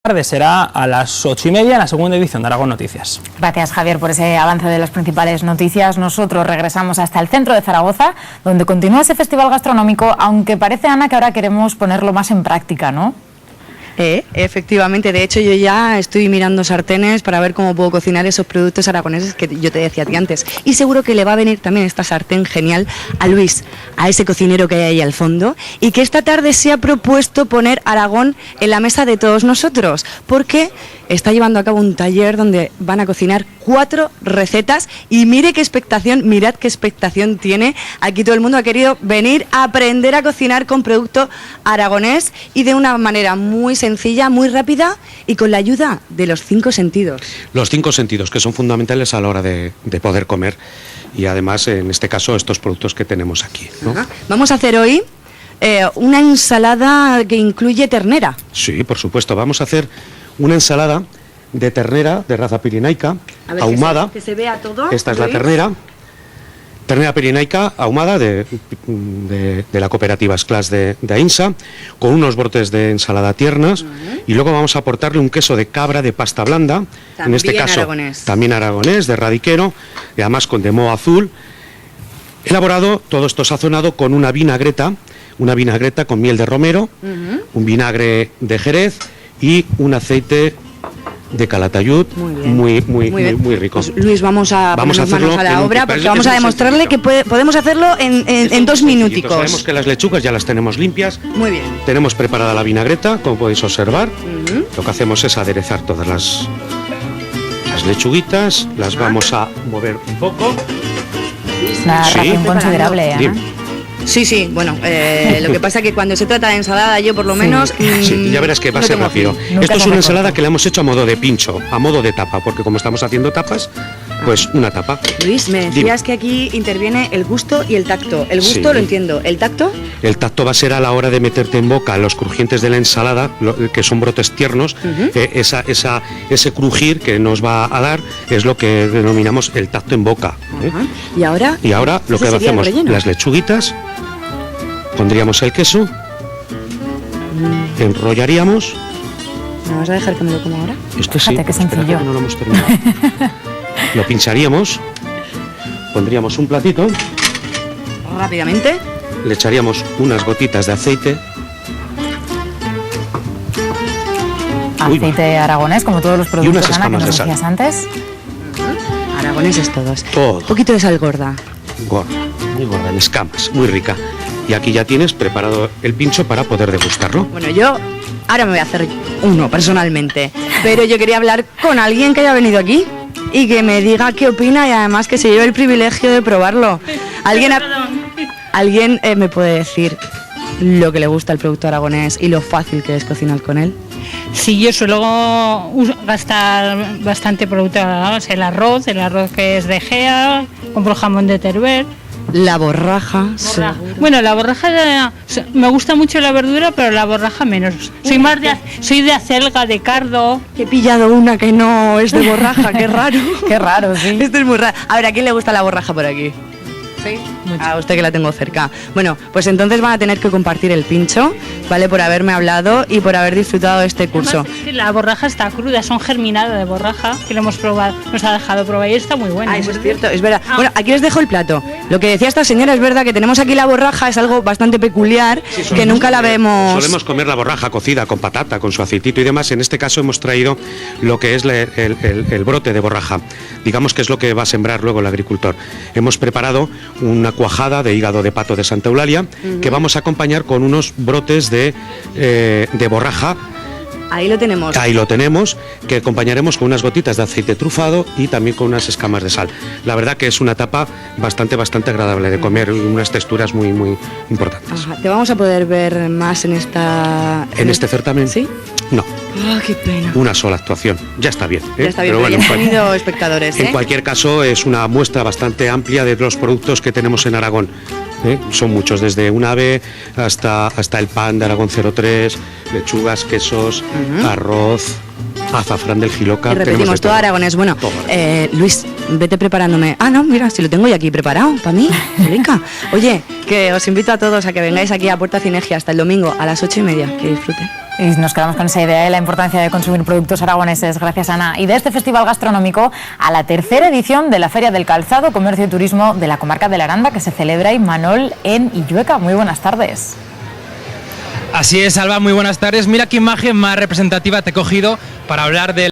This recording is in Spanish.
tarde será a las 8:30 en la segunda edición de Aragón Noticias. Gracias, Javier, por ese avance de las principales noticias. Nosotros regresamos hasta el centro de Zaragoza, donde continúa ese festival gastronómico, aunque parece, Ana, que ahora queremos ponerlo más en práctica, ¿no? Efectivamente, de hecho yo ya estoy mirando sartenes para ver cómo puedo cocinar esos productos aragoneses que yo te decía a ti antes. Y seguro que le va a venir también esta sartén genial a Luis, a ese cocinero que hay ahí al fondo, y que esta tarde se ha propuesto poner Aragón en la mesa de todos nosotros, porque está llevando a cabo un taller donde van a cocinar 4 recetas y mirad qué expectación tiene. Aquí todo el mundo ha querido venir a aprender a cocinar con producto aragonés y de una manera muy sencilla, muy rápida y con la ayuda de los 5 sentidos. Los 5 sentidos que son fundamentales a la hora de poder comer y además en este caso estos productos que tenemos aquí, ¿no? Vamos a hacer hoy una ensalada que incluye ternera. Sí, por supuesto, vamos a hacer una ensalada de ternera de raza pirenaica, ahumada. Que se vea todo. Esta es la ternera pirenaica ahumada de la cooperativa Esclás de Aínsa, con unos brotes de ensalada tiernas, y luego vamos a aportarle un queso de cabra de pasta blanda, también en este caso aragonés. También aragonés, de radiquero, y además con de moho azul. Elaborado, todo esto sazonado con una vinagreta con miel de romero, un vinagre de Jerez y un aceite de Calatayud muy rico. Pues, Luis, vamos a ponernos manos a la obra porque vamos a demostrarle que podemos hacerlo en 2 minuticos. Sabemos que las lechugas ya las tenemos limpias. Muy bien. Tenemos preparada la vinagreta, como podéis observar. Lo que hacemos es aderezar todas las lechuguitas, las vamos a mover un poco. Una ración considerable, Ana. Sí, bueno, lo que pasa es que cuando se trata de ensalada, yo por lo menos... Sí, ya verás que va a ser rápido. Esto es una ensalada que la hemos hecho a modo de pincho, a modo de tapa, porque como estamos haciendo tapas, pues una tapa. Luis, me decías que aquí interviene el gusto y el tacto. El gusto lo entiendo, ¿el tacto? El tacto va a ser a la hora de meterte en boca los crujientes de la ensalada, que son brotes tiernos, ese crujir que nos va a dar es lo que denominamos el tacto en boca. ¿Y ahora? Y ahora lo que hacemos, las lechuguitas, pondríamos el queso, enrollaríamos. ¿Me vas a dejar que me lo coma ahora? Esto Fíjate, sí, qué sencillo. que no lo hemos terminado. Lo pincharíamos, pondríamos un platito. Rápidamente. Le echaríamos unas gotitas de aceite. Aceite aragonés, como todos los productos, Ana, que nos decías antes. Aragoneses todos. Todo. Un poquito de sal gorda. Gorda, muy gorda, en escamas, muy rica. Y aquí ya tienes preparado el pincho para poder degustarlo. Bueno, yo ahora me voy a hacer uno personalmente, pero yo quería hablar con alguien que haya venido aquí y que me diga qué opina y además que se lleve el privilegio de probarlo. ¿Alguien me puede decir lo que le gusta al producto aragonés y lo fácil que es cocinar con él? Sí, yo suelo gastar bastante producto aragonés, el arroz que es de Gea, compro jamón de Teruel. La borraja. Sí. Bueno, la borraja me gusta mucho la verdura, pero la borraja menos. Soy de acelga, de cardo. He pillado una que no es de borraja, qué raro. Qué raro, sí. Esto es muy raro. A ver, ¿a quién le gusta la borraja por aquí? Sí, a usted que la tengo cerca. Bueno, pues entonces van a tener que compartir el pincho, ¿vale? Por haberme hablado y por haber disfrutado de este curso. Además, es que la borraja está cruda, son germinadas de borraja, que lo hemos probado, nos ha dejado probar y está muy buena. Eso es cierto, es verdad. Bueno, aquí os dejo el plato. Lo que decía esta señora es verdad, que tenemos aquí la borraja, es algo bastante peculiar, que nunca la vemos. Solemos comer la borraja cocida con patata, con su aceitito y demás. En este caso hemos traído lo que es el brote de borraja. Digamos que es lo que va a sembrar luego el agricultor. Hemos preparado una cuajada de hígado de pato de Santa Eulalia, que vamos a acompañar con unos brotes de borraja. Ahí lo tenemos, que acompañaremos con unas gotitas de aceite trufado y también con unas escamas de sal. La verdad que es una tapa bastante agradable de comer, unas texturas muy importantes. Ajá. ¿Te vamos a poder ver más en este certamen? ¿Sí? No. Qué pena. Una sola actuación, ya está bien. Ya está bien, pero bueno, ya han tenido espectadores. En cualquier caso, es una muestra bastante amplia de los productos que tenemos en Aragón. Son muchos, desde un ave hasta el pan de Aragón 03, lechugas, quesos, arroz, azafrán del Jiloca. Y repetimos, todo aragonés. Bueno, Luis, vete preparándome. No, mira, si lo tengo ya aquí preparado, para mí, rica. Oye, que os invito a todos a que vengáis aquí a Puerta Cinegia hasta el domingo a las 8:30, que disfruten. Y nos quedamos con esa idea de la importancia de consumir productos aragoneses. Gracias, Ana. Y de este festival gastronómico a la tercera edición de la Feria del Calzado, Comercio y Turismo de la comarca de la Aranda, que se celebra Imanol en Illueca. Muy buenas tardes. Así es, Alba, muy buenas tardes. Mira qué imagen más representativa te he cogido para hablar de